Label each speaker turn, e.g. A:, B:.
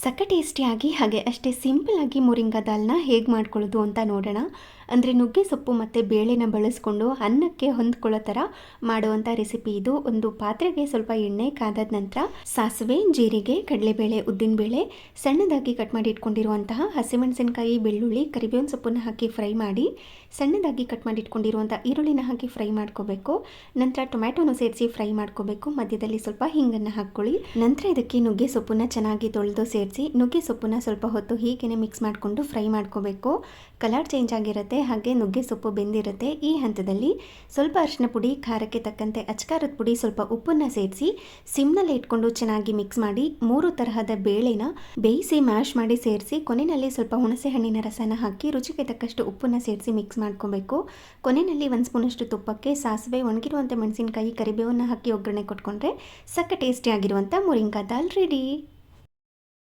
A: ಸಕ್ಕ ಟೇಸ್ಟಿಯಾಗಿ ಹಾಗೆ ಅಷ್ಟೇ ಸಿಂಪಲ್ಲಾಗಿ ಮೊರಿಂಗಾ ದಾಲ್ನ ಹೇಗೆ ಮಾಡ್ಕೊಳ್ಳೋದು ಅಂತ ನೋಡೋಣ. ಅಂದರೆ ನುಗ್ಗೆ ಸೊಪ್ಪು ಮತ್ತು ಬೇಳೆನ ಬಳಸ್ಕೊಂಡು ಅನ್ನಕ್ಕೆ ಹೊಂದ್ಕೊಳ್ಳೋ ಥರ ಮಾಡುವಂಥ ರೆಸಿಪಿ ಇದು. ಒಂದು ಪಾತ್ರೆಗೆ ಸ್ವಲ್ಪ ಎಣ್ಣೆ ಕಾದಾದ ನಂತರ ಸಾಸಿವೆ, ಜೀರಿಗೆ, ಕಡಲೆಬೇಳೆ, ಉದ್ದಿನಬೇಳೆ, ಸಣ್ಣದಾಗಿ ಕಟ್ ಮಾಡಿ ಇಟ್ಕೊಂಡಿರುವಂತಹ ಹಸಿಮೆಣಸಿನಕಾಯಿ, ಬೆಳ್ಳುಳ್ಳಿ, ಕರಿಬೇವಿನ ಸೊಪ್ಪನ್ನು ಹಾಕಿ ಫ್ರೈ ಮಾಡಿ, ಸಣ್ಣದಾಗಿ ಕಟ್ ಮಾಡಿ ಇಟ್ಕೊಂಡಿರುವಂಥ ಈರುಳ್ಳಿನ ಹಾಕಿ ಫ್ರೈ ಮಾಡ್ಕೋಬೇಕು. ನಂತರ ಟೊಮ್ಯಾಟೊನ ಸೇರಿಸಿ ಫ್ರೈ ಮಾಡ್ಕೋಬೇಕು. ಮಧ್ಯದಲ್ಲಿ ಸ್ವಲ್ಪ ಹಿಂಗನ್ನು ಹಾಕ್ಕೊಳ್ಳಿ. ನಂತರ ಇದಕ್ಕೆ ನುಗ್ಗೆ ಸೊಪ್ಪನ್ನ ಚೆನ್ನಾಗಿ ತೊಳೆದು ಸೇರಿಸಿ ನುಗ್ಗೆ ಸೊಪ್ಪನ್ನ ಸ್ವಲ್ಪ ಹೊತ್ತು ಹೀಗೇನೆ ಮಿಕ್ಸ್ ಮಾಡಿಕೊಂಡು ಫ್ರೈ ಮಾಡ್ಕೋಬೇಕು. ಕಲರ್ ಚೇಂಜ್ ಆಗಿರುತ್ತೆ, ಹಾಗೆ ನುಗ್ಗೆ ಸೊಪ್ಪು ಬೆಂದಿರುತ್ತೆ. ಈ ಹಂತದಲ್ಲಿ ಸ್ವಲ್ಪ ಅರಿಶಿನ ಪುಡಿ, ಖಾರಕ್ಕೆ ತಕ್ಕಂತೆ ಅಚ್ಕಾರದ ಪುಡಿ, ಸ್ವಲ್ಪ ಉಪ್ಪನ್ನು ಸೇರಿಸಿ ಸಿಮ್ನಲ್ಲಿ ಇಟ್ಕೊಂಡು ಚೆನ್ನಾಗಿ ಮಿಕ್ಸ್ ಮಾಡಿ 3 ತರಹದ ಬೇಳೆನ ಬೇಯಿಸಿ ಮ್ಯಾಶ್ ಮಾಡಿ ಸೇರಿಸಿ ಕೊನೆಯಲ್ಲಿ ಸ್ವಲ್ಪ ಹುಣಸೆ ಹಣ್ಣಿನ ರಸನ ಹಾಕಿ ರುಚಿಗೆ ತಕ್ಕಷ್ಟು ಉಪ್ಪನ್ನು ಸೇರಿಸಿ ಮಿಕ್ಸ್ ಮಾಡ್ಕೋಬೇಕು. ಕೊನೆಯಲ್ಲಿ 1 ಸ್ಪೂನಷ್ಟು ತುಪ್ಪಕ್ಕೆ ಸಾಸಿವೆ, ಒಣಗಿರುವಂಥ ಮೆಣಸಿನಕಾಯಿ, ಕರಿಬೇವನ್ನ ಹಾಕಿ ಒಗ್ಗರಣೆ ಕೊಟ್ಕೊಂಡ್ರೆ ಸಕ್ಕ ಟೇಸ್ಟಿ ಆಗಿರುವಂಥ ಮೊರಿಂಗಾ ದಾಲ್ ರೆಡಿ.